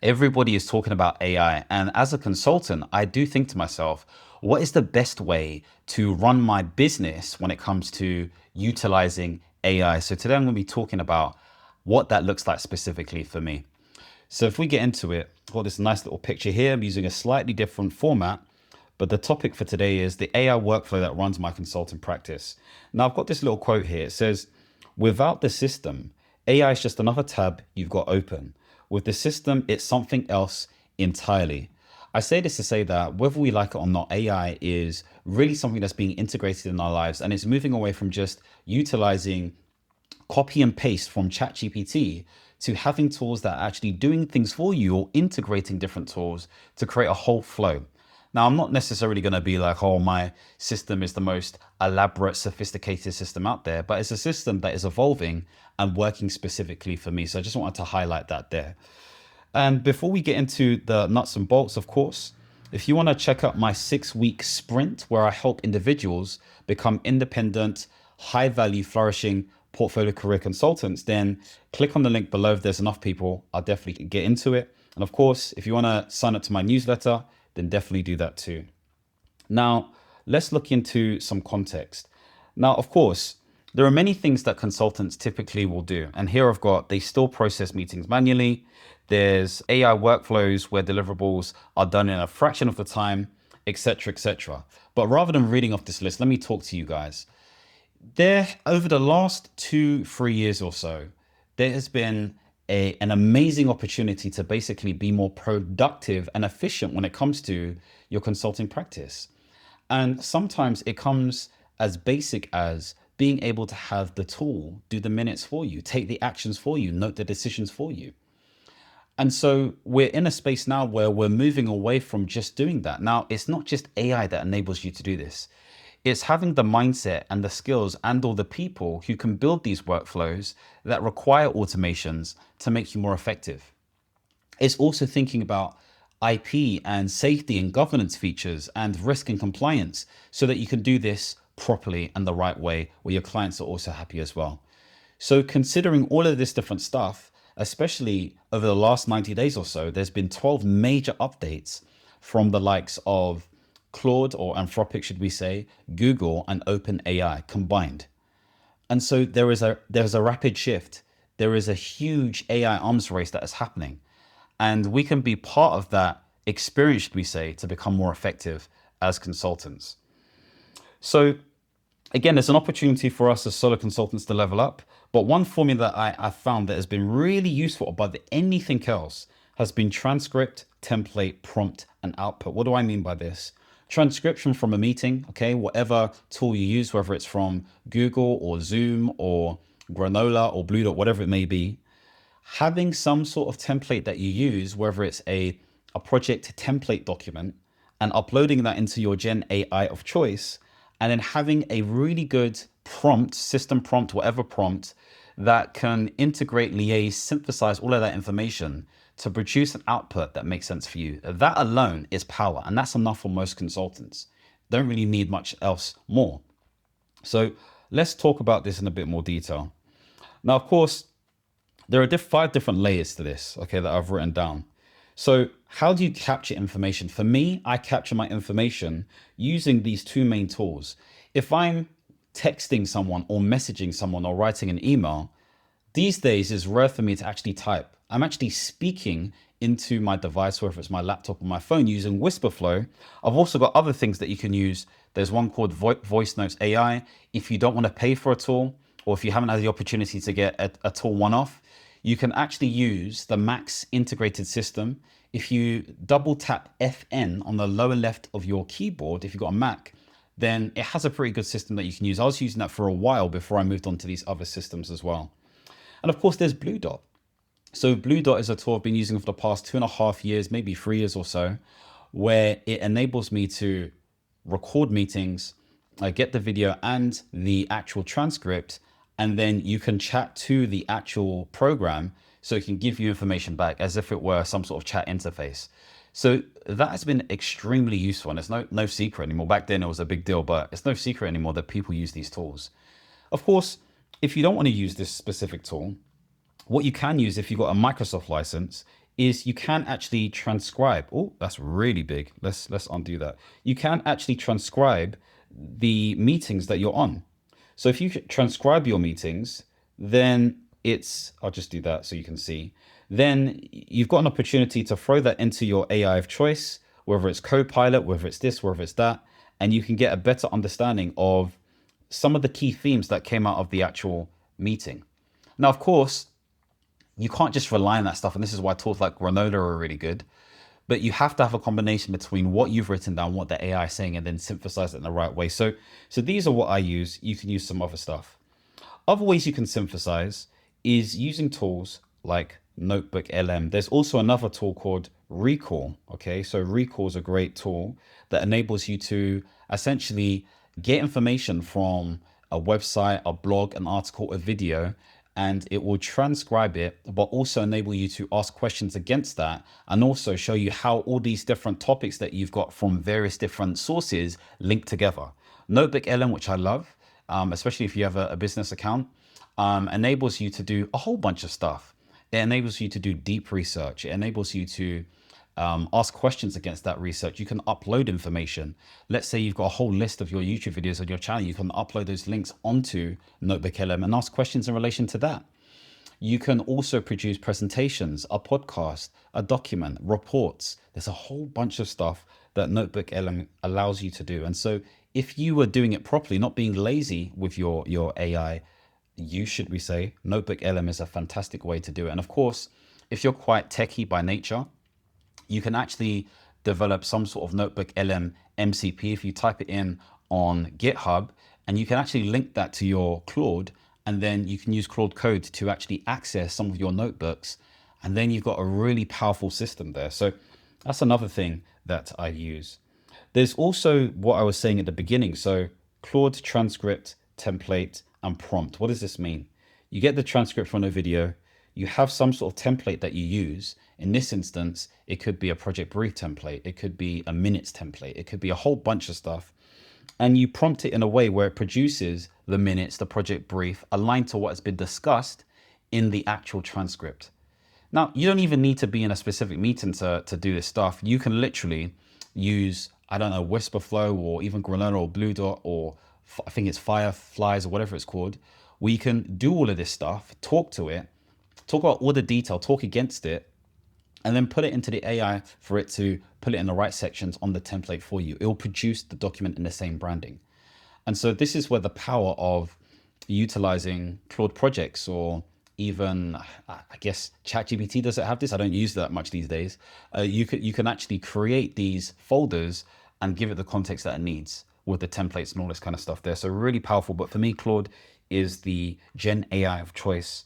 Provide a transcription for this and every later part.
Everybody is talking about AI. And as a consultant, I do think to myself, what is the best way to run my business when it comes to utilizing AI? So today I'm going to be talking about what that looks like specifically for me. So if we get into it, I've got this nice little picture here. I'm using a slightly different format, but the topic for today is the AI workflow that runs my consulting practice. Now I've got this little quote here. It says, without the system, AI is just another tab you've got open. With the system, it's something else entirely. I say this to say that whether we like it or not, AI is really something that's being integrated in our lives, and it's moving away from just utilizing copy and paste from ChatGPT to having tools that are actually doing things for you or integrating different tools to create a whole flow. Now, I'm not necessarily going to be like, oh, my system is the most elaborate, sophisticated system out there, but it's a system that is evolving and working specifically for me. So I just wanted to highlight that there. And before we get into the nuts and bolts, of course, if you want to check out my 6-week sprint where I help individuals become independent, high value, flourishing portfolio career consultants, then click on the link below. If there's enough people, I'll definitely get into it. And of course, if you want to sign up to my newsletter, then definitely do that too. Now, let's look into some context. Now, of course, there are many things that consultants typically will do. And here I've got, they still process meetings manually. There's AI workflows where deliverables are done in a fraction of the time, etc., etc. But rather than reading off this list, let me talk to you guys. Over the last 2-3 years or so, there has been an amazing opportunity to basically be more productive and efficient when it comes to your consulting practice. And sometimes it comes as basic as being able to have the tool do the minutes for you, take the actions for you, note the decisions for you. And so we're in a space now where we're moving away from just doing that. Now, it's not just AI that enables you to do this. It's having the mindset and the skills and all the people who can build these workflows that require automations to make you more effective. It's also thinking about IP and safety and governance features and risk and compliance so that you can do this properly and the right way where your clients are also happy as well. So considering all of this different stuff, especially over the last 90 days or so, there's been 12 major updates from the likes of Claude, or Anthropic, should we say, Google and OpenAI combined. And so there's a rapid shift. There is a huge AI arms race that is happening. And we can be part of that experience, should we say, to become more effective as consultants. So again, there's an opportunity for us as solo consultants to level up. But one formula that I found that has been really useful above anything else has been transcript, template, prompt, and output. What do I mean by this? Transcription from a meeting, okay, whatever tool you use, whether it's from Google or Zoom or Granola or Blue Dot, whatever it may be, having some sort of template that you use, whether it's a project template document, and uploading that into your Gen AI of choice, and then having a really good prompt, system prompt, whatever prompt, that can integrate, liaise, synthesize all of that information to produce an output that makes sense for you. That alone is power, and that's enough for most consultants. Don't really need much else more. So let's talk about this in a bit more detail. Now, of course, there are 5 different layers to this, okay, that I've written down. So how do you capture information? For me, I capture my information using these 2 main tools. If I'm texting someone or messaging someone or writing an email, these days it's rare for me to actually type. I'm actually speaking into my device, whether it's my laptop or my phone, using Whisperflow. I've also got other things that you can use. There's one called Voice Notes AI. If you don't want to pay for a tool, or if you haven't had the opportunity to get a tool one-off, you can actually use the Max integrated system. If you double tap FN on the lower left of your keyboard, if you've got a Mac, then it has a pretty good system that you can use. I was using that for a while before I moved on to these other systems as well. And of course, there's Blue Dot. So Blue Dot is a tool I've been using for the past 2.5 years, maybe 3 years or so, where it enables me to record meetings, get the video and the actual transcript, and then you can chat to the actual program so it can give you information back as if it were some sort of chat interface. So that has been extremely useful, and it's no secret anymore. Back then it was a big deal, but it's no secret anymore that people use these tools. Of course, if you don't want to use this specific tool, what you can use if you've got a Microsoft license is you can actually transcribe. Oh, that's really big. Let's undo that. You can actually transcribe the meetings that you're on. So if you transcribe your meetings, then I'll just do that so you can see. Then you've got an opportunity to throw that into your AI of choice, whether it's Copilot, whether it's this, whether it's that, and you can get a better understanding of some of the key themes that came out of the actual meeting. Now, of course, you can't just rely on that stuff. And this is why tools like Granola are really good. But you have to have a combination between what you've written down, what the AI is saying, and then synthesize it in the right way. So these are what I use. You can use some other stuff. Other ways you can synthesize is using tools like Notebook LM. There's also another tool called Recall. Okay, so Recall is a great tool that enables you to essentially get information from a website, a blog, an article, a video, and it will transcribe it, but also enable you to ask questions against that, and also show you how all these different topics that you've got from various different sources link together. Notebook LM, which I love, especially if you have a business account, enables you to do a whole bunch of stuff. It enables you to do deep research. It enables you to ask questions against that research. You can upload information. Let's say you've got a whole list of your YouTube videos on your channel. You can upload those links onto Notebook LM and ask questions in relation to that. You can also produce presentations, a podcast, a document, reports. There's a whole bunch of stuff that Notebook LM allows you to do. And so if you were doing it properly, not being lazy with your AI, should we say, Notebook LM is a fantastic way to do it. And of course, if you're quite techie by nature, you can actually develop some sort of Notebook LM MCP if you type it in on GitHub, and you can actually link that to your Claude, and then you can use Claude Code to actually access some of your notebooks, and then you've got a really powerful system there. So that's another thing that I use. There's also what I was saying at the beginning. So Claude, transcript, template, and prompt. What does this mean? You get the transcript from a video, you have some sort of template that you use. In this instance, it could be a project brief template, it could be a minutes template, it could be a whole bunch of stuff. And you prompt it in a way where it produces the minutes, the project brief, aligned to what has been discussed in the actual transcript. Now, you don't even need to be in a specific meeting to do this stuff. You can literally use, I don't know, Whisperflow or even Granola or Blue Dot, or I think it's Fireflies or whatever it's called, where you can do all of this stuff, talk to it, talk about all the detail, talk against it, and then put it into the AI for it to put it in the right sections on the template for you. It will produce the document in the same branding. And so this is where the power of utilizing Claude projects, or even, I guess ChatGPT, does it have this? I don't use that much these days. You can actually create these folders and give it the context that it needs with the templates and all this kind of stuff there. So really powerful. But for me, Claude is the Gen AI of choice.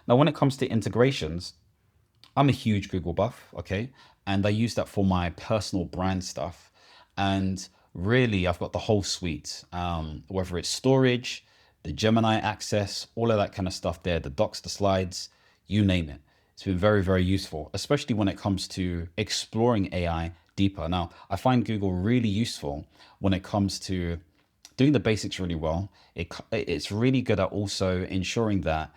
Now, when it comes to integrations, I'm a huge Google buff, okay? And I use that for my personal brand stuff. And really, I've got the whole suite, whether it's storage, the Gemini access, all of that kind of stuff there, the docs, the slides, you name it. It's been very, very useful, especially when it comes to exploring AI deeper. Now, I find Google really useful when it comes to doing the basics really well. It's really good at also ensuring that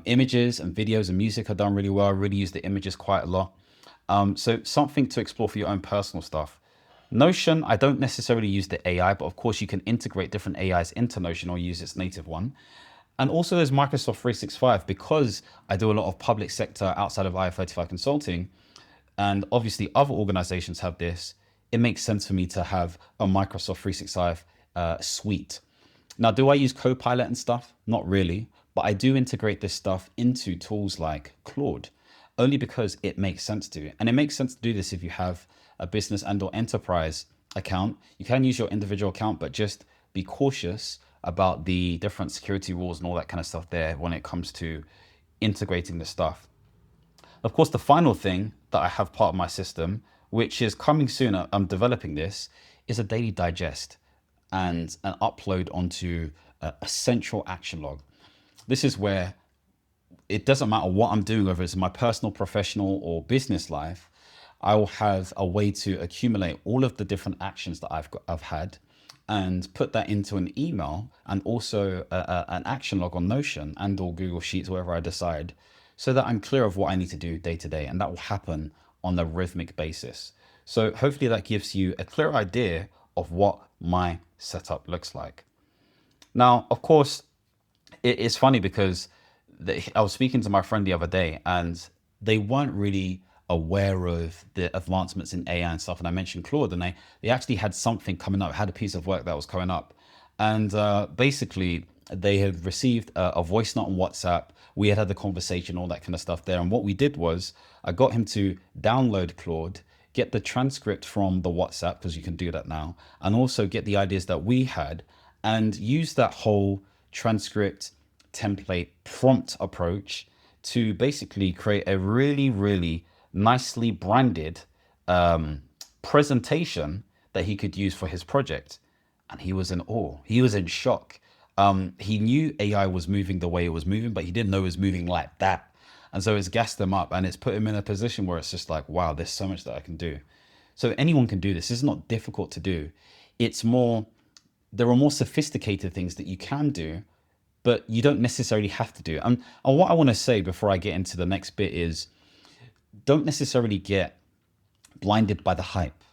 images and videos and music are done really well. I really use the images quite a lot. So something to explore for your own personal stuff. Notion, I don't necessarily use the AI, but of course you can integrate different AIs into Notion or use its native one. And also there's Microsoft 365, because I do a lot of public sector outside of IR35 consulting, and obviously other organizations have this. It makes sense for me to have a Microsoft 365 suite. Now, do I use Copilot and stuff? Not really, but I do integrate this stuff into tools like Claude, only because it makes sense to. And it makes sense to do this if you have a business and or enterprise account. You can use your individual account, but just be cautious about the different security rules and all that kind of stuff there when it comes to integrating the stuff. Of course, the final thing that I have part of my system, which is coming soon, I'm developing this, is a daily digest and an upload onto a central action log. This is where it doesn't matter what I'm doing, whether it's in my personal, professional, or business life, I will have a way to accumulate all of the different actions that I've had, and put that into an email, and also an action log on Notion and or Google Sheets, wherever I decide, so that I'm clear of what I need to do day to day, and that will happen on a rhythmic basis. So hopefully that gives you a clear idea of what my setup looks like. Now, of course, it's funny because I was speaking to my friend the other day, and they weren't really aware of the advancements in AI and stuff. And I mentioned Claude, and they actually had something coming up, had a piece of work that was coming up. And basically, they had received a voice note on WhatsApp. We had the conversation, all that kind of stuff there. And what we did was I got him to download Claude, get the transcript from the WhatsApp, because you can do that now, and also get the ideas that we had and use that whole transcript template prompt approach to basically create a really, really nicely branded presentation that he could use for his project. And he was in awe. He was in shock. He knew AI was moving the way it was moving, but he didn't know it was moving like that. And so it's gassed him up, and it's put him in a position where it's just like, wow, there's so much that I can do. So anyone can do this. It's not difficult to do. It's more, there are more sophisticated things that you can do, but you don't necessarily have to do. And what I want to say before I get into the next bit is, don't necessarily get blinded by the hype.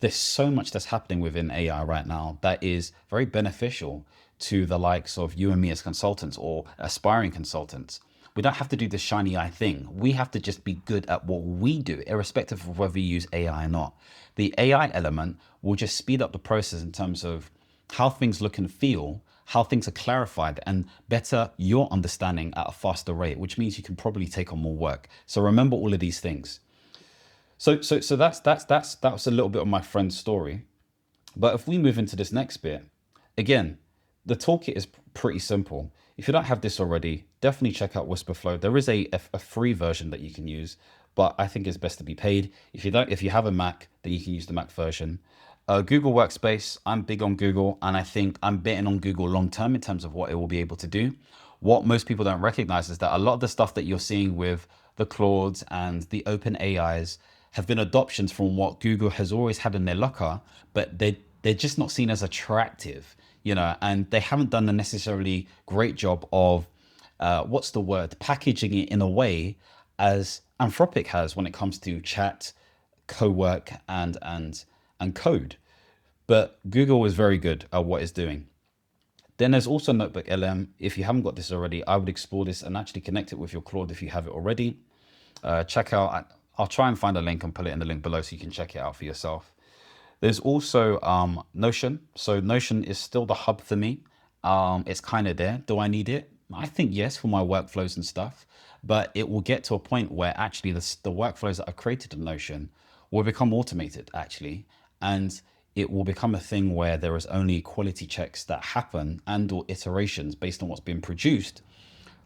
There's so much that's happening within AI right now that is very beneficial to the likes of you and me as consultants or aspiring consultants. We don't have to do the shiny eye thing. We have to just be good at what we do, irrespective of whether we use AI or not. The AI element will just speed up the process in terms of how things look and feel, how things are clarified, and better your understanding at a faster rate, which means you can probably take on more work. So remember all of these things. So that was a little bit of my friend's story. But if we move into this next bit, again, the toolkit is pretty simple. If you don't have this already, definitely check out Whisperflow. There is a free version that you can use, but I think it's best to be paid. If you have a Mac, then you can use the Mac version. Google Workspace, I'm big on Google, and I think I'm betting on Google long term in terms of what it will be able to do. What most people don't recognize is that a lot of the stuff that you're seeing with the Claudes and the open AIs have been adoptions from what Google has always had in their locker, but they're just not seen as attractive, and they haven't done a necessarily great job of what's the word, packaging it in a way as Anthropic has when it comes to chat, co-work, and code. But Google is very good at what it's doing. Then there's also Notebook LM. If you haven't got this already, I would explore this and actually connect it with your Claude if you have it already. Check out, I'll try and find a link and put it in the link below so you can check it out for yourself. There's also Notion. So Notion is still the hub for me. It's kind of there. Do I need it? I think yes, for my workflows and stuff. But it will get to a point where actually the workflows that I've created in Notion will become automated actually. And it will become a thing where there is only quality checks that happen and or iterations based on what's been produced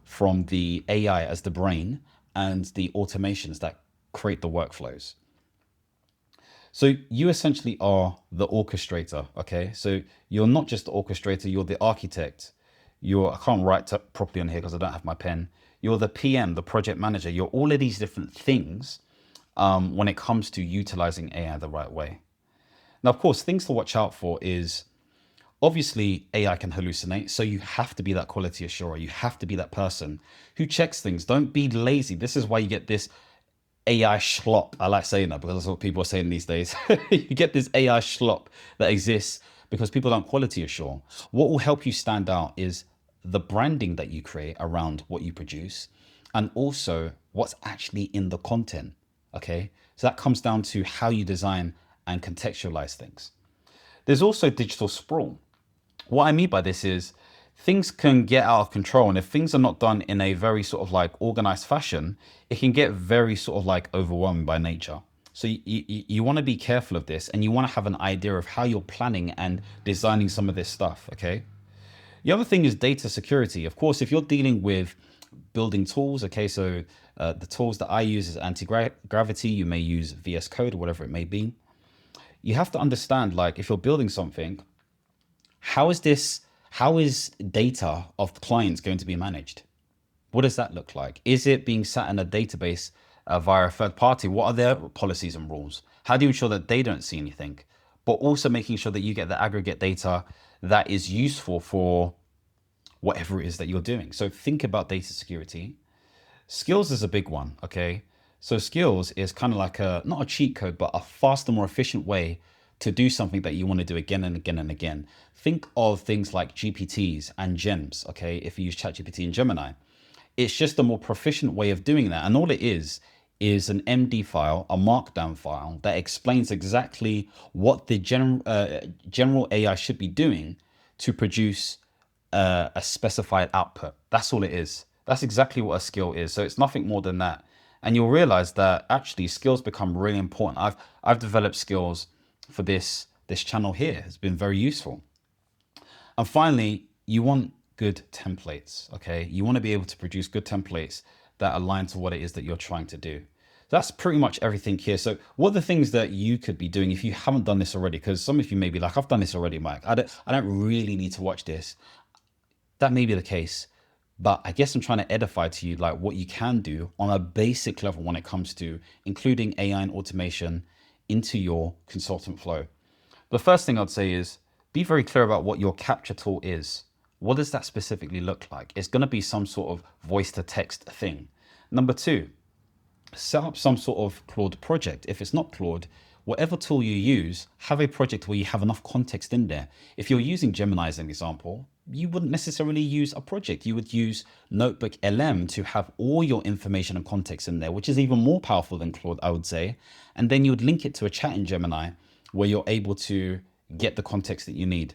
from the AI as the brain and the automations that create the workflows. So you essentially are the orchestrator, okay? So you're not just the orchestrator, you're the architect. I can't write properly on here because I don't have my pen. You're the PM, the project manager. You're all of these different things when it comes to utilizing AI the right way. Now, of course, things to watch out for is obviously AI can hallucinate. So you have to be that quality assurer. You have to be that person who checks things. Don't be lazy. This is why you get this AI schlop. I like saying that because that's what people are saying these days. You get this AI schlop that exists because people don't quality assure. What will help you stand out is the branding that you create around what you produce and also what's actually in the content. Okay, so that comes down to how you design and contextualize things. There's also digital sprawl. What I mean by this is things can get out of control, and if things are not done in a very sort of like organized fashion, it can get very sort of like overwhelming by nature. So you want to be careful of this, and you want to have an idea of how you're planning and designing some of this stuff, okay? The other thing is data security. Of course, if you're dealing with building tools, okay, so the tools that I use is anti-gravity, you may use VS Code or whatever it may be. You have to understand, like, if you're building something, how is data of clients going to be managed? What does that look like? Is it being sat in a database via a third party? What are their policies and rules? How do you ensure that they don't see anything? But also making sure that you get the aggregate data that is useful for whatever it is that you're doing. So think about data security. Skills is a big one, okay? So skills is kind of like a, not a cheat code, but a faster, more efficient way to do something that you want to do again and again and again. Think of things like GPTs and gems, okay? If you use ChatGPT and Gemini, it's just a more proficient way of doing that. And all it is an MD file, a markdown file that explains exactly what the general AI should be doing to produce a specified output. That's all it is. That's exactly what a skill is. So it's nothing more than that. And you'll realize that actually skills become really important. I've developed skills for this channel here. It's been very useful. And finally, you want good templates, okay? You want to be able to produce good templates that align to what it is that you're trying to do. That's pretty much everything here. So what are the things that you could be doing if you haven't done this already? Because some of you may be like, I've done this already, Mike. I don't really need to watch this. That may be the case, but I guess I'm trying to edify to you like what you can do on a basic level when it comes to including AI and automation into your consultant flow. The first thing I'd say is be very clear about what your capture tool is. What does that specifically look like? It's going to be some sort of voice to text thing. Number two, set up some sort of Claude project. If it's not Claude, whatever tool you use, have a project where you have enough context in there. If you're using Gemini as an example, you wouldn't necessarily use a project. You would use Notebook LM to have all your information and context in there, which is even more powerful than Claude, I would say. And then you would link it to a chat in Gemini where you're able to get the context that you need.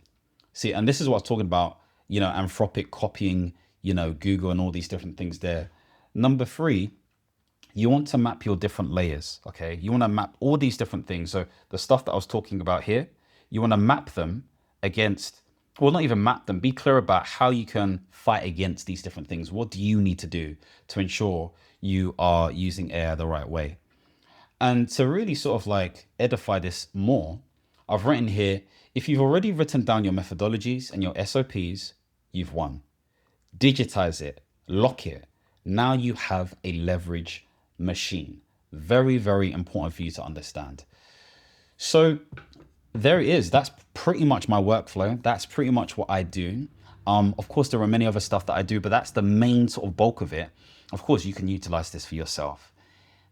See, and this is what I was talking about, Anthropic copying, Google and all these different things there. Number three, you want to map your different layers, okay? You want to map all these different things. So the stuff that I was talking about here, you want to map them against, well, not even map them, be clear about how you can fight against these different things. What do you need to do to ensure you are using AI the right way? And to really sort of like edify this more, I've written here, if you've already written down your methodologies and your SOPs, you've won. Digitize it, lock it. Now you have a leverage machine. Very, very important for you to understand. So there it is. That's pretty much my workflow. That's pretty much what I do. Of course, there are many other stuff that I do, but that's the main sort of bulk of it. Of course, you can utilize this for yourself.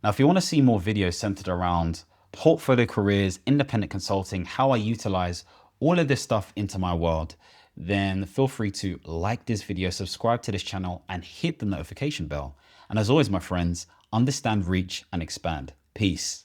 Now, if you want to see more videos centered around portfolio careers, independent consulting, how I utilize all of this stuff into my world, then feel free to like this video, subscribe to this channel, and hit the notification bell. And as always, my friends, understand, reach, and expand. Peace.